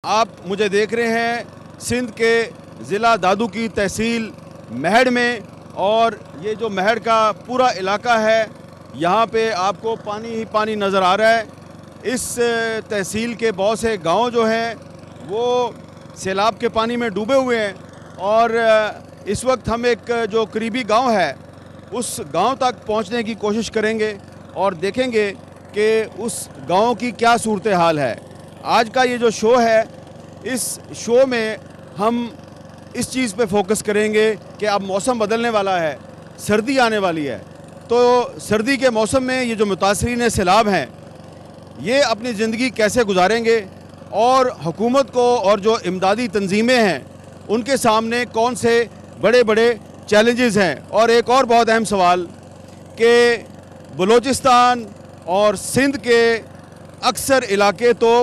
आप मुझे देख रहे हैं सिंध के ज़िला दादू की तहसील महड़ में, और ये जो महड़ का पूरा इलाका है यहाँ पे आपको पानी ही पानी नज़र आ रहा है। इस तहसील के बहुत से गांव जो हैं वो सैलाब के पानी में डूबे हुए हैं, और इस वक्त हम एक जो करीबी गांव है उस गांव तक पहुंचने की कोशिश करेंगे और देखेंगे कि उस गांव की क्या सूरत हाल है। आज का ये जो शो है, इस शो में हम इस चीज़ पे फोकस करेंगे कि अब मौसम बदलने वाला है, सर्दी आने वाली है, तो सर्दी के मौसम में ये जो मुतासरीन सैलाब हैं ये अपनी ज़िंदगी कैसे गुजारेंगे, और हुकूमत को और जो इमदादी तंजीमें हैं उनके सामने कौन से बड़े बड़े चैलेंजेस हैं। और एक और बहुत अहम सवाल कि बलूचिस्तान और सिंध के अक्सर इलाके तो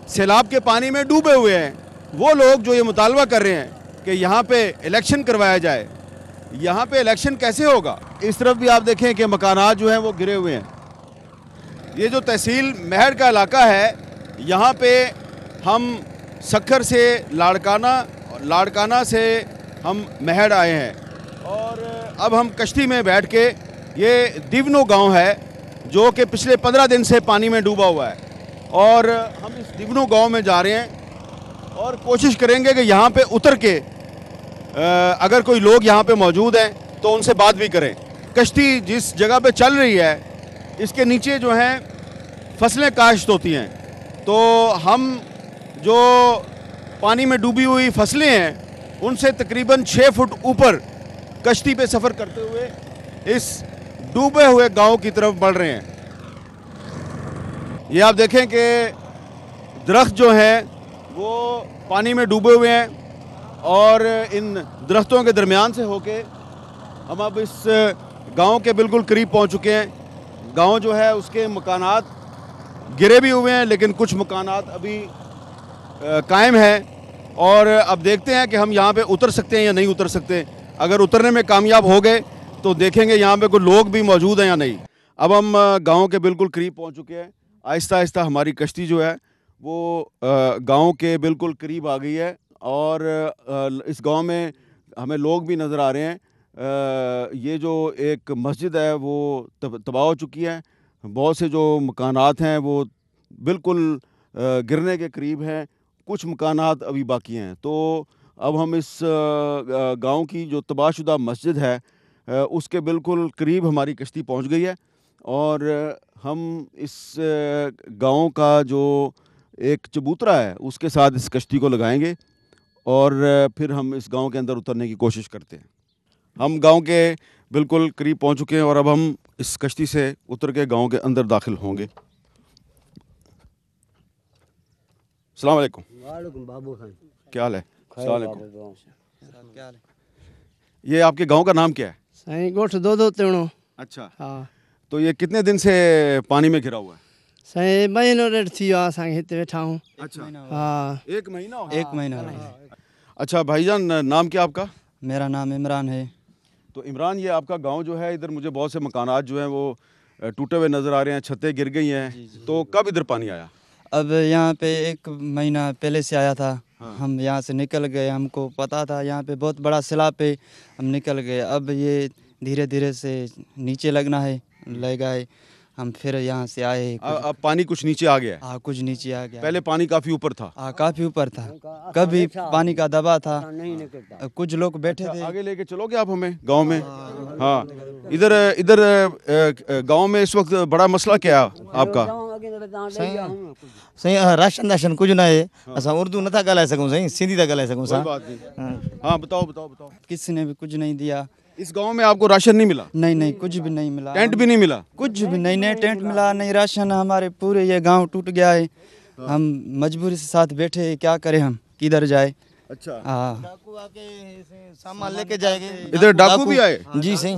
सैलाब के पानी में डूबे हुए हैं। वो लोग जो ये मुतालबा कर रहे हैं कि यहाँ पे इलेक्शन करवाया जाए, यहाँ पे इलेक्शन कैसे होगा। इस तरफ भी आप देखें कि मकानात जो हैं वो गिरे हुए हैं। ये जो तहसील महड़ का इलाका है, यहाँ पे हम सक्खर से लाड़काना से हम महड़ आए हैं, और अब हम कश्ती में बैठ के, ये दिवनो गांव है जो कि पिछले 15 दिन से पानी में डूबा हुआ है, और हम इस दिवनो गांव में जा रहे हैं और कोशिश करेंगे कि यहाँ पे उतर के अगर कोई लोग यहाँ पे मौजूद हैं तो उनसे बात भी करें। कश्ती जिस जगह पे चल रही है इसके नीचे जो हैं फसलें काश्त होती हैं, तो हम जो पानी में डूबी हुई फसलें हैं उनसे तकरीबन 6 फुट ऊपर कश्ती पे सफ़र करते हुए इस डूबे हुए गांव की तरफ बढ़ रहे हैं। ये आप देखें कि दरख्त जो हैं वो पानी में डूबे हुए हैं, और इन दरख्तों के दरमियान से होके हम अब इस गांव के बिल्कुल करीब पहुंच चुके हैं। गांव जो है उसके मकानात गिरे भी हुए हैं, लेकिन कुछ मकानात अभी कायम हैं, और अब देखते हैं कि हम यहाँ पे उतर सकते हैं या नहीं उतर सकते। अगर उतरने में कामयाब हो गए तो देखेंगे यहाँ पे कोई लोग भी मौजूद हैं या नहीं। अब हम गांव के बिल्कुल करीब पहुँच चुके हैं। आहिस्ता आहिस्ता हमारी कश्ती जो है वो गांव के बिल्कुल करीब आ गई है, और इस गांव में हमें लोग भी नज़र आ रहे हैं। ये जो एक मस्जिद है वो तबाह हो चुकी है। बहुत से जो मकानात हैं वो बिल्कुल गिरने के करीब हैं, कुछ मकानात अभी बाकी हैं। तो अब हम इस गांव की जो तबाहशुदा मस्जिद है उसके बिल्कुल करीब हमारी कश्ती पहुंच गई है, और हम इस गांव का जो एक चबूतरा है उसके साथ इस कश्ती को लगाएंगे, और फिर हम इस गांव के अंदर उतरने की कोशिश करते हैं। हम गांव के बिल्कुल करीब पहुंच चुके हैं, और अब हम इस कश्ती से उतर के गांव के अंदर दाखिल होंगे। अस्सलाम वालेकुम। वालेकुम बाबू खान, क्या हाल है? अस्सलाम वालेकुम। ये आपके गांव का नाम क्या है? सही गोठ दो तेणो। अच्छा, हाँ, तो ये कितने दिन से पानी में घिरा हुआ है? सही महीनो डेढ़ थी असांखे हिते वेठा हूँ। अच्छा, हाँ, 1 महीना हो? 1 महीना हो गया। अच्छा भाईजान, नाम क्या आपका? मेरा नाम इमरान है। तो इमरान, ये आपका गांव जो है, इधर मुझे बहुत से मकानात जो हैं वो टूटे हुए नज़र आ रहे हैं, छतें गिर गई हैं। तो कब इधर पानी आया? अब यहाँ पे 1 महीना पहले से आया था। हाँ। हम यहाँ से निकल गए, हमको पता था यहाँ पे बहुत बड़ा सैलाब पे, हम निकल गए। अब ये धीरे धीरे से नीचे लगा है। हम फिर यहाँ से आए। अब पानी कुछ नीचे आ गया है? हाँ, कुछ नीचे आ गया। पहले पानी काफ़ी ऊपर था? हाँ, काफ़ी ऊपर था, कभी पानी का दबाव था। कुछ लोग बैठे थे। आगे लेके चलोगे आप हमें गांव में? हाँ, इधर गांव में इस वक्त बड़ा मसला क्या है आपका? सही राशन कुछ ना है। असां उर्दू नथा ॻाल्हाए सघूं साईं, सिंधी था ॻाल्हाए सघूं कोई सां। बात नहीं। हाँ, बताओ। किसी ने भी कुछ नहीं दिया। इस गांव में आपको राशन नहीं मिला? नहीं, कुछ भी नहीं मिला। टेंट भी नहीं मिला? कुछ भी नहीं, नहीं टेंट मिला, नहीं राशन। हमारे पूरे ये गांव टूट गया है। हम मजबूरी से साथ बैठे, क्या करें, हम किधर जाए। अच्छा, हाँ, डाकू आके सामान लेके जाएंगे। इधर डाकू भी आए? जी सही।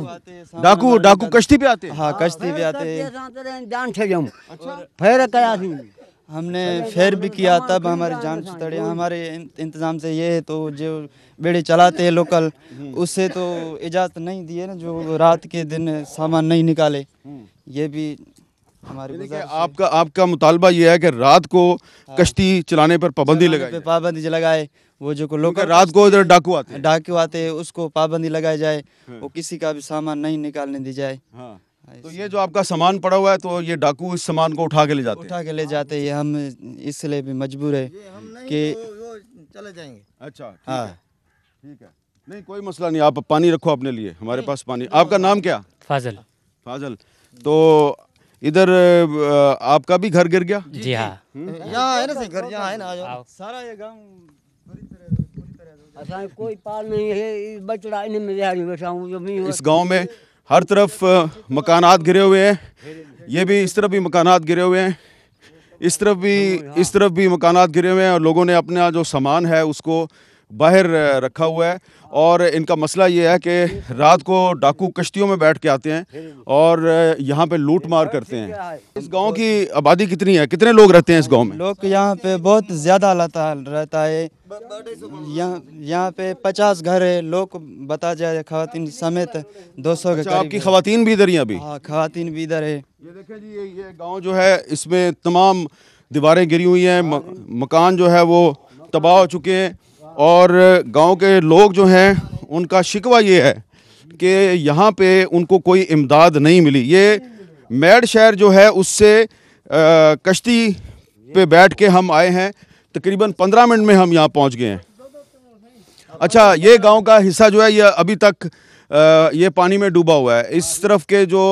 डाकू कश्ती पे आते हैं? हाँ, कश्ती भी आते। हमने फेर भी किया, तब हमारी जान छुटड़ी। हमारे इंतजाम से ये है, तो जो बेड़े चलाते हैं लोकल, उससे तो इजाज़त नहीं दी है ना, जो रात के दिन सामान नहीं निकाले। ये भी हमारी यानी कि गुजारिश है। आपका मुतालबा ये है कि रात को कश्ती चलाने पर पाबंदी चलाने लगाई पे जाए। पाबंदी लगाए। वो जो क्योंकि लोकल रात को इधर डाकू आते हैं। डाकू आते हैं उसको पाबंदी लगाई जाए। वो किसी का भी सामान नहीं निकालने दी जाए। हाँ, तो ये जो आपका सामान पड़ा हुआ है तो ये डाकू इस सामान को उठा के ले जाते हैं। उठा के ले जाते हैं। हम इसलिए भी मजबूर है कि चले जाएंगे। अच्छा, ठीक हाँ। है, ठीक है, नहीं कोई मसला नहीं, आप पानी रखो अपने लिए, हमारे पास पानी। आपका नाम क्या? फाजल। फाजल। तो इधर आपका भी घर गिर गया? जी हाँ। यहाँ है ना सही घर, यहाँ है ना, आ जाओ। सारा ये गांव असां कोई पाल नहीं है, बचड़ा इन में दिहाड़ी बैठा हूँ जो मैं इस गांव में हर तरफ मकानात गिरे हुए हैं। ये भी, इस तरफ भी मकानात गिरे हुए हैं, इस तरफ भी मकानात गिरे हुए हैं और लोगों ने अपना जो सामान है उसको बाहर रखा हुआ है। और इनका मसला ये है कि रात को डाकू कश्तियों में बैठ के आते हैं और यहाँ पे लूट मार करते हैं। इस गांव की आबादी कितनी है, कितने लोग रहते हैं इस गांव में? लोग यहाँ पे बहुत ज़्यादा रहता है। यहाँ पे 50 घर है। लोग बता जाए खवातीन समेत 200 के अच्छा, करीब आपकी है। खवातीन भी इधर ही हैं अभी? हाँ, खवातीन भी इधर है। ये देखें जी, ये गांव जो है इसमें तमाम दीवारें गिरी हुई हैं, मकान जो है वो तबाह हो चुके हैं। और गांव के लोग जो हैं उनका शिकवा ये है कि यहाँ पे उनको कोई इमदाद नहीं मिली। ये मेड शहर जो है उससे कश्ती पे बैठ के हम आए हैं, तकरीबन 15 मिनट में हम यहाँ पहुँच गए हैं। अच्छा, ये गांव का हिस्सा जो है ये अभी तक ये पानी में डूबा हुआ है। इस तरफ के जो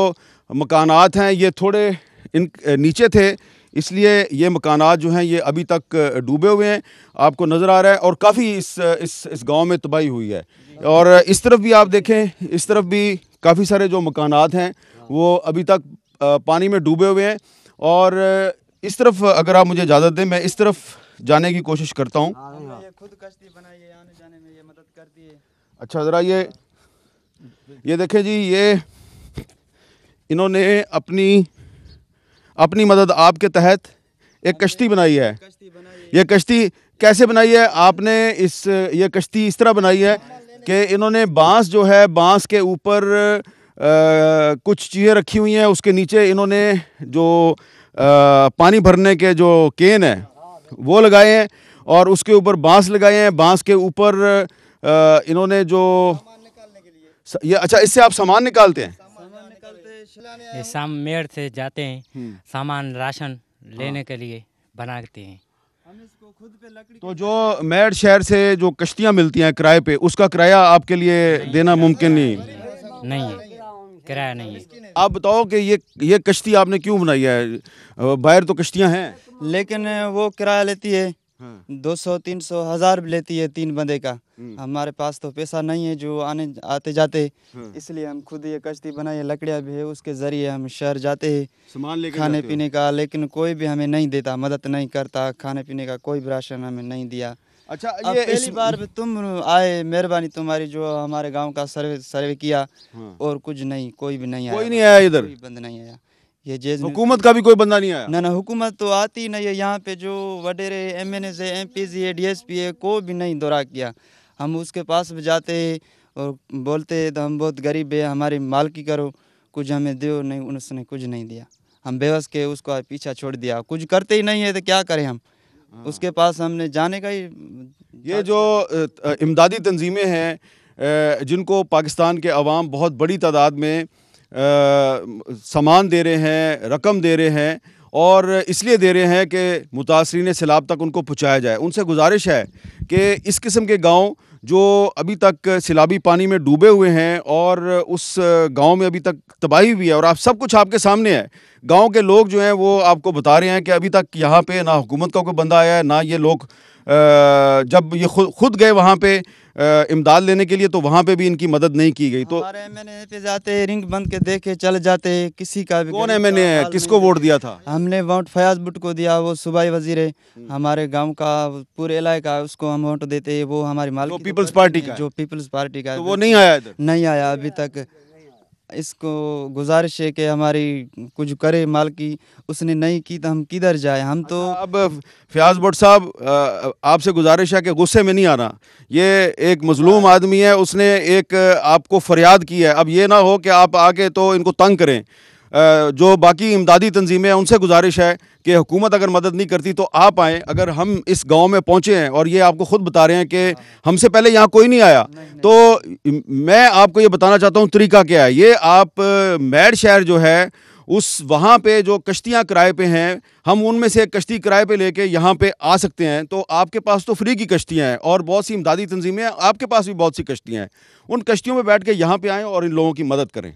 मकानात हैं ये थोड़े नीचे थे, इसलिए ये मकानात जो हैं ये अभी तक डूबे हुए हैं, आपको नज़र आ रहा है। और काफ़ी इस गांव में तबाही हुई है। और इस तरफ भी आप देखें, इस तरफ भी काफ़ी सारे जो मकानात हैं वो अभी तक पानी में डूबे हुए हैं। और इस तरफ अगर आप मुझे इजाज़त दें, मैं इस तरफ जाने की कोशिश करता हूँ। ये खुद कश्ती बनाई है, आने जाने में ये मदद करती है। अच्छा, ज़रा ये देखें जी, ये इन्होंने अपनी मदद आपके तहत एक कश्ती बनाई है। ये कश्ती कैसे बनाई है आपने? ये कश्ती इस तरह बनाई है कि इन्होंने बांस जो है, बांस के ऊपर कुछ चीज़ें रखी हुई हैं, उसके नीचे इन्होंने जो पानी भरने के जो केन है वो लगाए हैं और उसके ऊपर बांस लगाए हैं। बांस के ऊपर इन्होंने जो ये, अच्छा, इससे आप सामान निकालते हैं? ये शाम मेड़ से जाते हैं, सामान राशन लेने के लिए बनाते हैं। तो जो मेड शहर से जो कश्तियाँ मिलती हैं किराए पे, उसका किराया आपके लिए देना मुमकिन नहीं है, किराया नहीं है। आप बताओ कि ये कश्ती आपने क्यों बनाई है? बाहर तो कश्तियाँ हैं। लेकिन वो किराया लेती है 200, 300, 1000 भी लेती है 3 बंदे का। हमारे पास तो पैसा नहीं है जो आते जाते, इसलिए हम खुद ये कश्ती बनाई है। लकड़ियाँ भी है, उसके ज़रिए हम शहर जाते हैं सामान लेके खाने जाते हो? पीने का। लेकिन कोई भी हमें नहीं देता, मदद नहीं करता। खाने पीने का कोई भी राशन हमें नहीं दिया। अच्छा, अब ये पहली बार भी तुम आए, मेहरबानी तुम्हारी, जो हमारे गांव का सर्वे किया। और कुछ नहीं, कोई भी नहीं आया। कोई नहीं आया इधर? कोई बंद नहीं आया। ये जेज हुकूमत का भी कोई बंदा नहीं आया? ना, हुकूमत तो आती ही नहीं है। यहाँ पे जो वडेरे MNA से MP है, DSP है, कोई भी नहीं दौरा किया। हम उसके पास भी जाते हैं और बोलते हैं तो हम बहुत गरीब है, हमारी मालकी करो, कुछ हमें दो। नहीं, उसने कुछ नहीं दिया। हम बेबस के उसको पीछा छोड़ दिया। कुछ करते ही नहीं है तो क्या करें हम? उसके पास हमने जाने का ही। ये जो इमदादी तंजीमें हैं जिनको पाकिस्तान के अवाम बहुत बड़ी तादाद में सामान दे रहे हैं, रकम दे रहे हैं, और इसलिए दे रहे हैं कि मुतासरीन सैलाब तक उनको पहुँचाया जाए। उनसे गुजारिश है कि इस किस्म के गांव जो अभी तक सैलाबी पानी में डूबे हुए हैं और उस गांव में अभी तक तबाही भी है, और आप सब कुछ आपके सामने है। गांव के लोग जो हैं वो आपको बता रहे हैं कि अभी तक यहाँ पे ना हुकूमत का कोई बंदा आया है, ना ये लोग जब ये खुद गए वहाँ पे इमदाद लेने के लिए तो वहाँ पे भी इनकी मदद नहीं की गई। तो हमारे MNA पे जाते, रिंग बंद के देखे चले जाते, किसी का भी। कौन MNA है, किसको वोट दिया था? हमने वोट फयाज भुट्टो को दिया। वो सूबाई वजीर है हमारे गांव का, पूरे इलाके का, उसको हम वोट देते हैं। वो हमारी मालकी, पीपल्स पार्टी का है? जो पीपल्स पार्टी का है। तो वो नहीं आया इधर? नहीं आया अभी तक। इसको गुजारिश है कि हमारी कुछ करे मालकी। उसने नहीं की तो हम किधर जाए? हम तो अब फयाज भट्ट साहब, आपसे गुजारिश है कि गुस्से में नहीं आना। ये एक मजलूम आदमी है, उसने एक आपको फरियाद की है। अब ये ना हो कि आप आके तो इनको तंग करें। जो बाकी इमदादी तंजीमें हैं उनसे गुजारिश है कि हुकूमत अगर मदद नहीं करती तो आप आएँ। अगर हम इस गांव में पहुंचे हैं और ये आपको खुद बता रहे हैं कि हमसे पहले यहाँ कोई नहीं आया, तो मैं आपको ये बताना चाहता हूँ तरीका क्या है। ये आप मैड शहर जो है उस वहाँ पे जो कश्तियाँ किराए पे हैं, हम उनमें से एक कश्ती किराए पे लेके यहाँ पे आ सकते हैं। तो आपके पास तो फ्री की कश्तियाँ हैं और बहुत सी इमदादी तंजीमें हैं, आपके पास भी बहुत सी कश्तियाँ हैं। उन कश्तियों में बैठ के यहाँ पे आएँ और इन लोगों की मदद करें।